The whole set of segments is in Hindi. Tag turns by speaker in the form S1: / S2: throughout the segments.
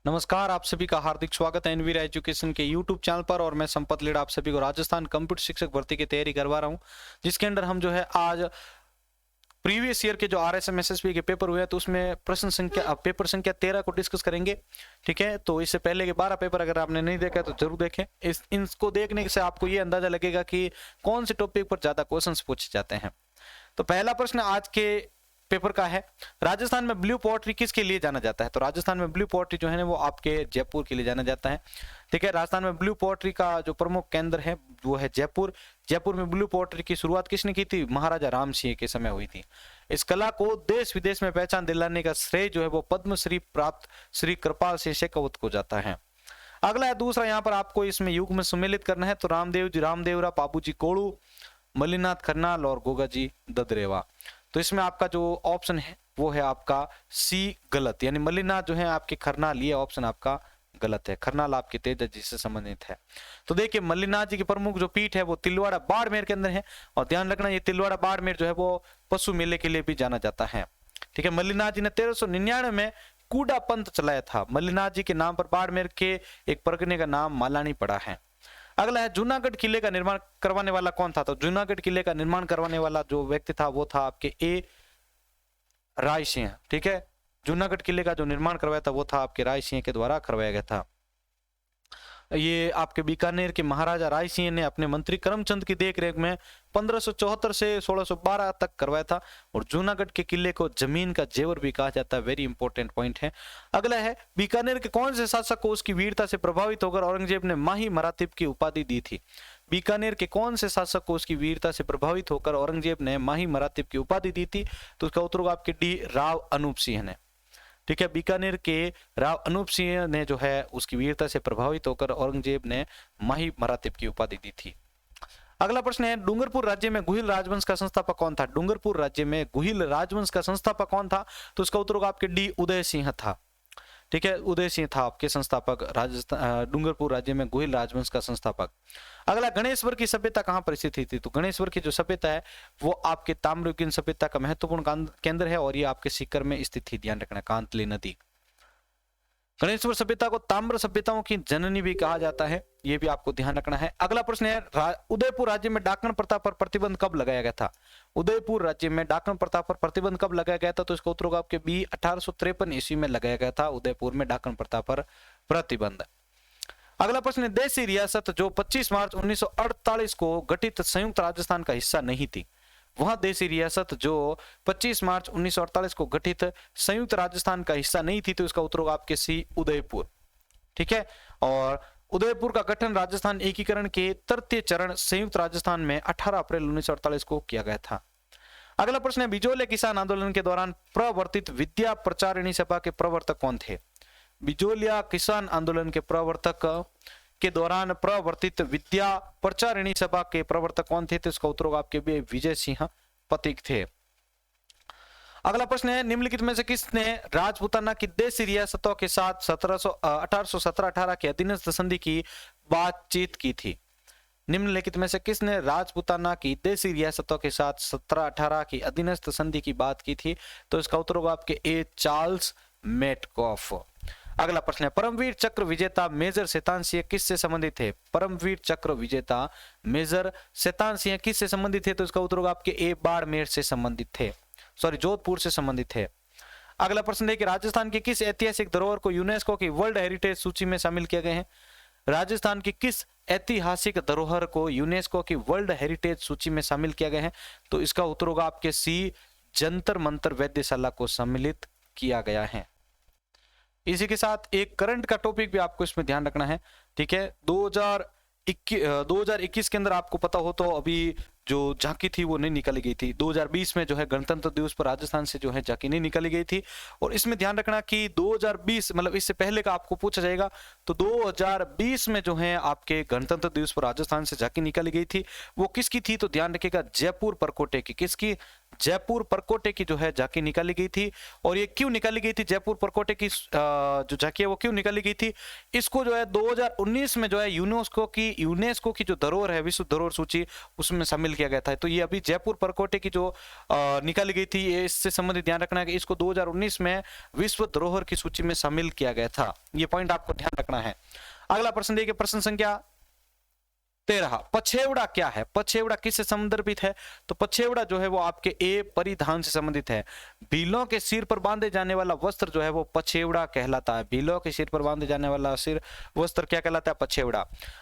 S1: नमस्कार, आप सभी का हार्दिक स्वागत है एनवीरा एजुकेशन के यूट्यूब चैनल पर। और मैं संपत लीड आप सभी को राजस्थान कंप्यूटर शिक्षक भर्ती की तैयारी करवा रहा हूं, जिसके अंदर हम जो है आज प्रीवियस ईयर के जो RSM SSB के पेपर हुए हैं तो उसमें पेपर संख्या 13 को डिस्कस करेंगे। ठीक है, तो इससे पहले के 12 पेपर अगर आपने नहीं देखा तो जरूर देखें। इनको देखने से आपको ये अंदाजा लगेगा कि कौन से टॉपिक पर ज्यादा क्वेश्चंस पूछे जाते हैं। तो पहला प्रश्न आज के पेपर का है, राजस्थान में ब्लू पोएट्री किसके लिए जाना जाता है? तो राजस्थान में ब्लू पोएट्री जो है ना वो आपके जयपुर के लिए जाना जाता है। ठीक है, राजस्थान में ब्लू पोएट्री का जो प्रमुख केंद्र है वो है जयपुर। जयपुर में ब्लू पोएट्री की शुरुआत किसने की थी? महाराजा राम सिंह के समय हुई थी। इस कला को देश विदेश में पहचान दिलाने का श्रेय जो है वो पद्मश्री प्राप्त श्री कृपाल सिंह शेखावत को जाता है। अगला है दूसरा, यहाँ पर आपको इसमें युग में सम्मिलित करना है। तो रामदेव जी रामदेवरा, बाबू जी कोड़ू, मल्लीनाथ खन्नाल और गोगा जी ददरेवा। तो इसमें आपका जो ऑप्शन है वो है आपका सी गलत, यानी मल्लीनाथ जो है आपके खरनाल, ये ऑप्शन आपका गलत है। खरनाल आपके तेजा जी से संबंधित है। तो देखिए मल्लीनाथ जी की प्रमुख जो पीठ है वो तिलवाड़ा बाड़मेर के अंदर है। और ध्यान रखना ये तिलवाड़ा बाड़मेर जो है वो पशु मेले के लिए भी जाना जाता है। ठीक है, मल्लीनाथ जी ने 1399 में कूड़ा पंथ चलाया था। मल्लीनाथ जी के नाम पर बाड़मेर के एक परगने का नाम मालानी पड़ा है। अगला है जूनागढ़ किले का निर्माण करवाने वाला कौन था? तो जूनागढ़ किले का निर्माण करवाने वाला जो व्यक्ति था वो था आपके ए राय सिंह। ठीक है, जूनागढ़ किले का जो निर्माण करवाया था वो था आपके राय सिंह के द्वारा करवाया गया था। ये आपके बीकानेर के महाराजा राय सिंह ने अपने मंत्री करमचंद की देखरेख में 1574 से 1612 तक करवाया था। और जूनागढ़ के किले को जमीन का जेवर भी कहा जाता है। वेरी इंपॉर्टेंट पॉइंट है। अगला है बीकानेर के कौन से शासक को उसकी वीरता से प्रभावित होकर औरंगजेब ने माही मरातिब की उपाधि दी थी? बीकानेर के कौन से शासक को उसकी वीरता से प्रभावित होकर औरंगजेब ने माही मरातिब की उपाधि दी थी? तो उसका उत्तर होगा आपके डी राव अनूप सिंह ने। ठीक है, बीकानेर के राव अनूप सिंह ने जो है उसकी वीरता से प्रभावित होकर औरंगजेब ने माही मरातिब की उपाधि दी थी। अगला प्रश्न है, डूंगरपुर राज्य में गुहिल राजवंश का संस्थापक कौन था? डूंगरपुर राज्य में गुहिल राजवंश का संस्थापक कौन था? तो उसका उत्तर होगा आपके डी उदय सिंह था। ठीक है, उदय सिंह था आपके संस्थापक, राजस्थान डूंगरपुर राज्य में गुहिल राजवंश का संस्थापक। अगला, गणेश्वर की सभ्यता कहां पर स्थित थी? तो गणेश्वर की जो सभ्यता है वो आपके ताम्रयुगीन सभ्यता का महत्वपूर्ण केंद्र है और ये आपके सीकर में स्थित थी। ध्यान रखना, कांतली नदी। गणेश्वर सभ्यता को ताम्र सभ्यताओं की जननी भी कहा जाता है, ये भी आपको ध्यान रखना है। अगला प्रश्न है, उदयपुर राज्य में डाकन प्रथा पर प्रतिबंध कब लगाया गया था? उदयपुर राज्य में डाकन प्रथा पर प्रतिबंध कब लगाया गया था? तो इसका उत्तर होगा आपके बी 1853 ईस्वी में लगाया गया था उदयपुर में डाकन प्रथा पर प्रतिबंध। अगला प्रश्न है, देशी रियासत जो 25 मार्च 1948 को गठित संयुक्त राजस्थान का हिस्सा नहीं थी, वहां देशी रियासत जो 25 मार्च 1948 को गठित संयुक्त राजस्थान का हिस्सा नहीं थी, तो इसका उत्तर होगा आपके सी उदयपुर। ठीक है, और उदयपुर का गठन राजस्थान एकीकरण के तृतीय चरण संयुक्त राजस्थान में 18 अप्रैल 1948 को किया गया था। अगला प्रश्न है, बिजोलिया किसान आंदोलन के दौरान प्रवर्तित विद्या प्रचारिणी सभा के प्रवर्तक कौन थे? बिजोलिया किसान आंदोलन के प्रवर्तक के दौरान प्रवर्तित विद्या प्रचारिणी सभा के प्रवर्तक कौन थे? तो इसका उत्तर होगा आपके विजय सिंह पथिक थे। अगला प्रश्न है, निम्नलिखित में से किसने राजपूताना की देशी रियासतों के साथ 1817-18 के अधीनस्थ संधि की बातचीत की थी? निम्नलिखित में से किसने राजपूताना की देशी रियासतों के साथ 1718 की अधीनस्थ संधि की बात की थी? तो इसका उत्तर होगा आपके ए चार्ल्स मेटकॉफ। अगला प्रश्न है, परमवीर चक्र विजेता मेजर शैतान सिंह किससे संबंधित थे? परमवीर चक्र विजेता मेजर शैतान सिंह किससे संबंधित थे? तो इसका उत्तर होगा आपके ए बाड़मेर से संबंधित थे, सॉरी जोधपुर से संबंधित थे। अगला प्रश्न है कि राजस्थान की किस ऐतिहासिक धरोहर को यूनेस्को की वर्ल्ड हेरिटेज सूची में शामिल किया गया है? राजस्थान की किस ऐतिहासिक धरोहर को यूनेस्को की वर्ल्ड हेरिटेज सूची में शामिल किया गया है? तो इसका उत्तर होगा आपके सी जंतर मंतर वेधशाला को सम्मिलित किया गया है। इसी के साथ एक करंट का टॉपिक भी आपको इसमें ध्यान रखना है। ठीक है, 2021 के अंदर आपको पता हो तो अभी जो झांकी थी वो नहीं निकाली गई थी। 2020 में जो है गणतंत्र दिवस पर राजस्थान से जो है झांकी नहीं निकाली गई थी। और इसमें ध्यान रखना कि 2020 मतलब इससे पहले का आपको पूछा जाएगा, तो 2020 में जो है आपके गणतंत्र दिवस पर राजस्थान से झांकी निकाली गई थी, वो किसकी थी? तो ध्यान रखिएगा जयपुर परकोटे की। किसकी? जयपुर परकोटे की जो है झांकी निकाली गई थी। और ये क्यों निकाली गई थी, जयपुर परकोटे की जो झांकी है वो क्यों निकाली गई थी, इसको जो है 2019 में जो है यूनेस्को की जो धरोहर है, विश्व धरोहर सूची, उसमें शामिल किया गया था। तो ये अभी जयपुर परकोटे की जो निकाली गई थी, ये इससे संबंधित ध्यान रखना है कि इसको 2019 में विश्व धरोहर की सूची में शामिल किया गया था। ये पॉइंट आपको ध्यान रखना है। अगला प्रश्न देखिए, प्रश्न संख्या 13, पछेवड़ा क्या है, पछेवड़ा किससे संदर्भित है, तो पछेवड़ा जो है वो आपके ए परिधान से संबंधित है। भीलों के सिर पर बांधे जाने वाला वस्त्र जो है वो पछेवड़ा कहलाता है। भीलों के सिर पर बांधे जाने वाला सिर वस्त्र क्या कहलाता है, पछेवड़ा।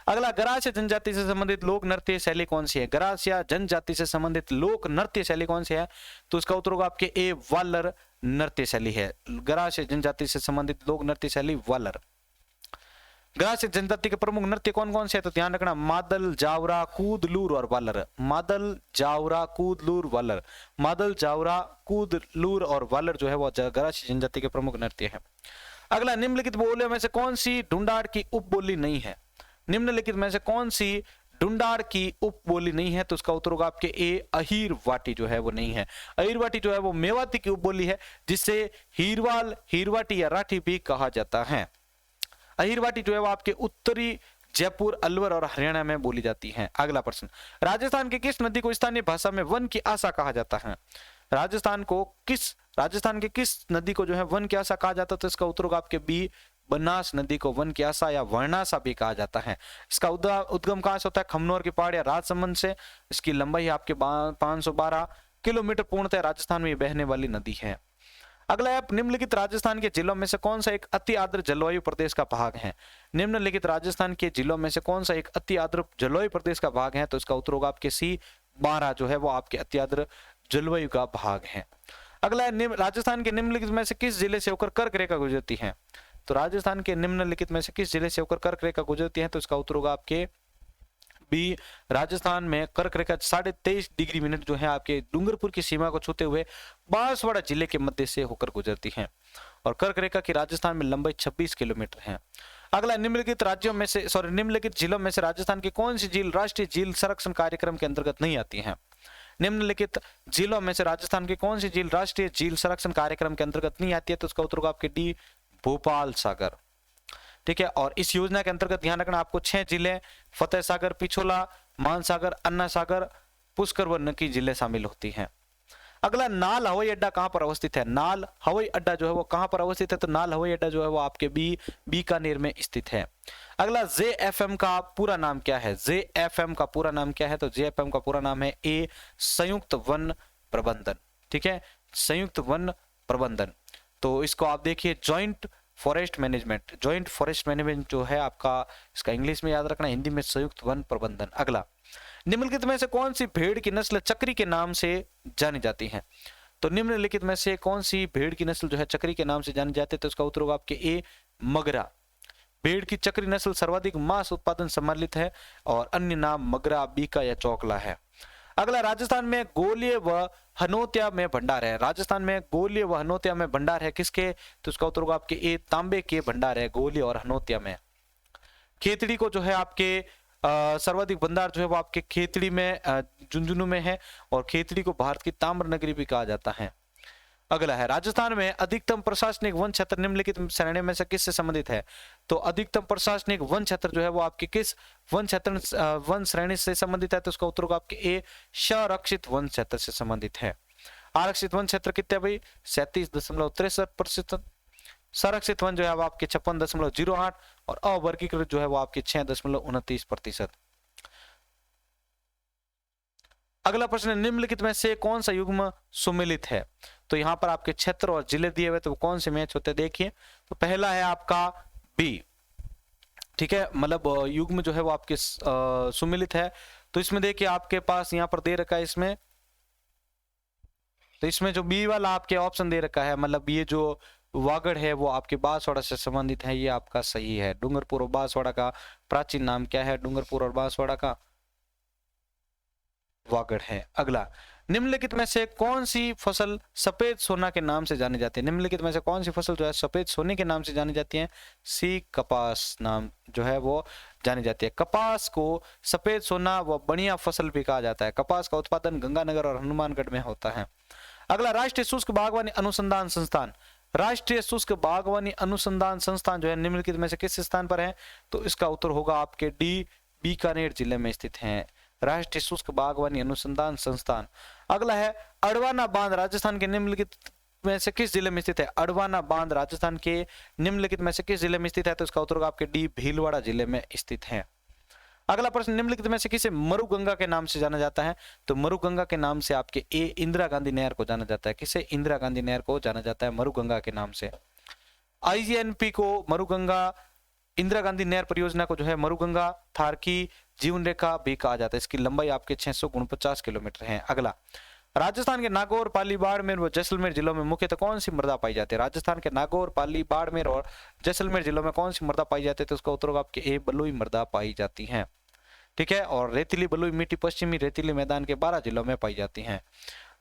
S1: अगला, गरासिया जनजाति से संबंधित लोक नृत्य शैली कौन सी है, गरासिया जनजाति से संबंधित लोक नृत्य शैली कौन सी है, तो इसका उत्तर होगा आपके ए वालर नृत्य शैली है। गरासिया जनजाति से संबंधित लोक नृत्य शैली वालर। गरासिया जनजाति के प्रमुख नृत्य कौन कौन से है, तो ध्यान रखना, मादल, जावरा, कूदलूर और वालर। मादल, जावरा, कूदलूर, वालर। मादल, जावरा, कूदलूर और वालर जो है वो गरासिया जनजाति के प्रमुख नृत्य है। अगला, निम्नलिखित बोलियों में से कौन सी ढूंढाड़ की उपबोली नहीं है, निम्नलिखित में से कौन सी ढूंढाड़ की उपबोली नहीं है, तो उसका उत्तर होगा आपके ए अहीर वाटी जो है वो नहीं है। अहीर वाटी जो है वो मेवाती की उपबोली है, जिसे हीरवाल, हीरवाटी या राठी भी कहा जाता है। अहीरवाटी जो है वो आपके उत्तरी जयपुर, अलवर और हरियाणा में बोली जाती है। अगला प्रश्न, राजस्थान की किस नदी को स्थानीय भाषा में वन की आशा कहा जाता है, राजस्थान के किस नदी को जो है वन की आशा कहा जाता है, तो इसका उत्तर होगा आपके बी, बनास नदी को वन की आशा या वर्णाशा भी कहा जाता है। इसका उद्गम कहां से होता है, खमनोर के पहाड़ या राजसमंद से। इसकी लंबाई आपके 512 किलोमीटर, पूर्णतः राजस्थान में बहने वाली नदी है। अगला है, निम्नलिखित राजस्थान के जिलों में से कौन सा एक अति आर्द्र जलवायु प्रदेश का भाग है, निम्नलिखित राजस्थान के जिलों में से कौन सा एक अति आर्द्र जलवायु प्रदेश का भाग है, तो इसका उत्तर होगा आपके सी, 12 जो है वो आपके अति आर्द्र जलवायु का भाग है। अगला है, राजस्थान के निम्नलिखित में से किस जिले से होकर कर्क रेखा गुजरती है, तो राजस्थान के निम्नलिखित में से किस जिले से होकर कर्क रेखा गुजरती है, तो इसका उत्तर होगा आपके बी, राजस्थान में कर्क रेखा 23.5 डिग्री मिनट जो है आपके डूंगरपुर की सीमा को छूते हुए बांसवाड़ा जिले के मध्य से होकर गुजरती है। और कर्क रेखा की राजस्थान में लंबाई 26 किलोमीटर है। अगला, निम्नलिखित जिलों में से राजस्थान की कौन सी झील राष्ट्रीय झील संरक्षण कार्यक्रम के अंतर्गत नहीं आती है, निम्नलिखित जिलों में से राजस्थान की कौन सी झील राष्ट्रीय झील संरक्षण कार्यक्रम के अंतर्गत नहीं आती है, तो उसका उत्तर होगा आपके डी, भोपाल सागर। ठीक है, और इस योजना के अंतर्गत ध्यान रखना, आपको 6 जिले फतेह सागर, पिछोला, मानसागर, अन्ना सागर, पुष्कर व नकी जिले शामिल होती हैं। अगला, नाल हवाई अड्डा कहां पर अवस्थित है, नाल हवाई अड्डा जो है वो कहां पर अवस्थित है, तो नाल हवाई अड्डा जो है वो आपके बीकानेर में स्थित है। अगला, जेएफएम का पूरा नाम क्या है, जेएफएम का पूरा नाम क्या है, तो जेएफएम का पूरा नाम है ए, संयुक्त वन प्रबंधन। ठीक है, संयुक्त वन प्रबंधन। तो इसको आप देखिए, जॉइंट फॉरेस्ट मैनेजमेंट जो है आपका, इसका इंग्लिश में याद रखना, हिंदी में संयुक्त वन प्रबंधन। अगला, निम्नलिखित में से कौन सी भेड़ की नस्ल चक्री के नाम से जानी जाती है, तो निम्नलिखित में से कौन सी भेड़ की नस्ल जो है चक्री के नाम से जानी जाती है, तो इसका उत्तर होगा आपके ए, मगरा। भेड़ की चक्री नस्ल सर्वाधिक मांस उत्पादन सम्मिलित है और अन्य नाम मगरा, बीका या चौकला है। अगला, राजस्थान में गोलिय व हनोतिया में भंडार है, राजस्थान में गोलिय व हनोतिया में भंडार है किसके, तो इसका उत्तर होगा आपके ए, तांबे के भंडार है गोलिय और हनोतिया में। खेतड़ी को जो है आपके सर्वाधिक भंडार जो है वो आपके खेतड़ी में, झुंझुनू में है, और खेतड़ी को भारत की ताम्र नगरी भी कहा जाता है। अगला है, राजस्थान में अधिकतम प्रशासनिक वन क्षेत्र निम्नलिखित श्रेणी में से किससे संबंधित है, तो अधिकतम प्रशासनिक वन क्षेत्र जो है वो आपके किस वन श्रेणी से संबंधित है, तो उसका उत्तर होगा आपके ए, संरक्षित वन क्षेत्र से संबंधित है। आरक्षित वन क्षेत्र कितने भाई, 37.63%, संरक्षित वन जो है वो आपके 56.08 और अवर्गीकृत जो है वो आपके 6.29%। अगला प्रश्न, निम्नलिखित में से कौन सा युग्म सुमेलित है, तो यहां पर आपके क्षेत्र और जिले दिए हुए, तो कौन से मैच होते हैं देखिए। तो पहला है आपका बी, ठीक है, मतलब युग्म जो है वो आपके सुमेलित है। तो इसमें देखिए आपके पास यहां पर दे रखा है इसमें, तो इसमें जो बी वाला आपके ऑप्शन दे रखा है, मतलब ये जो वागड़ है वो आपके बांसवाड़ा से संबंधित है, ये आपका सही है। डूंगरपुर और बांसवाड़ा का प्राचीन नाम क्या है, डूंगरपुर और बांसवाड़ा का वागड़ है। अगला, निम्नलिखित में से कौन सी फसल सफेद सोना के नाम से जानी जाती है, निम्नलिखित में से कौन सी फसल जो है सफेद सोने के नाम से जानी जाती है, सी, कपास नाम जो है वो जानी जाती है। कपास को सफेद सोना व बढ़िया फसल भी कहा जाता है। कपास का उत्पादन गंगानगर और हनुमानगढ़ में होता है। अगला, राष्ट्रीय शुष्क बागवानी अनुसंधान संस्थान। राष्ट्रीय शुष्क बागवानी अनुसंधान संस्थान जो है निम्नलिखित में से किस स्थान पर है? तो इसका उत्तर होगा आपके डी, बीकानेर जिले में स्थित है राष्ट्रीय शुष्क बागवानी अनुसंधान संस्थान। अगला है, अडवाना बांध राजस्थान के निम्नलिखित में से किस जिले में स्थित है? अडवाना बांध राजस्थान के निम्नलिखित में से किस जिले में स्थित है? तो इसका उत्तर होगा आपके डी, भीलवाड़ा जिले में स्थित है। अगला प्रश्न, निम्नलिखित में से किसे मरुगंगा के नाम से जाना जाता है? तो मरुगंगा के नाम से आपके ए, इंदिरा गांधी नहर को जाना जाता है। किसे? इंदिरा गांधी नहर को जाना जाता है मरुगंगा के नाम से। आईजीएनपी को मरुगंगा, इंदिरा गांधी नहर परियोजना को जो है मरुगंगा थार की जीवन रेखा भी कहा जाता है। इसकी लंबाई आपके 649 किलोमीटर है। अगला, राजस्थान के नागौर, पाली, बाड़मेर व जैसलमेर जिलों में मुख्यतः कौन सी मृदा पाई जाती है? राजस्थान के नागौर, पाली, बाड़मेर और जैसलमेर जिलों में कौन सी मृदा पाई जाती है? तो उसका उत्तर होगा आपके ए, बलुई मृदा पाई जाती है। ठीक है, और रेतीली बलुई मिट्टी पश्चिमी रेतीली मैदान के 12 जिलों में पाई जाती हैं।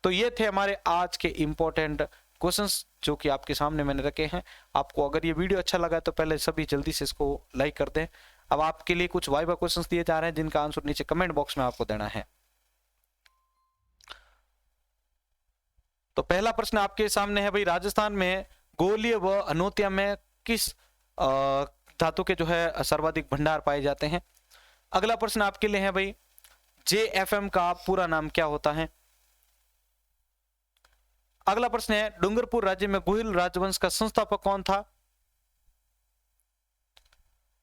S1: तो ये थे हमारे आज के इंपॉर्टेंट क्वेश्चंस जो कि आपके सामने मैंने रखे हैं। आपको अगर ये वीडियो अच्छा लगा तो पहले सभी जल्दी से इसको लाइक कर दें। अब आपके लिए कुछ वाइवा क्वेश्चंस दिए जा रहे हैं जिनका आंसर नीचे कमेंट बॉक्स में आपको देना है। तो पहला प्रश्न आपके सामने है भाई, राजस्थान में गोलिय व हनोतिया में किस धातु के जो है सर्वाधिक भंडार पाए जाते हैं? अगला प्रश्न आपके लिए है भाई, JFM का पूरा नाम क्या होता है? अगला प्रश्न है, डूंगरपुर राज्य में गुहिल राजवंश का संस्थापक कौन था?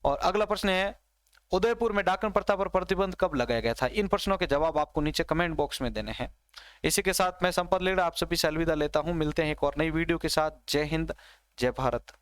S1: और अगला प्रश्न है, उदयपुर में डाकन प्रथा पर प्रतिबंध कब लगाया गया था? इन प्रश्नों के जवाब आपको नीचे कमेंट बॉक्स में देने हैं। इसी के साथ मैं संपत लेड़ा आप सभी से अलविदा लेता हूं। मिलते हैं एक और नई वीडियो के साथ। जय हिंद, जय भारत।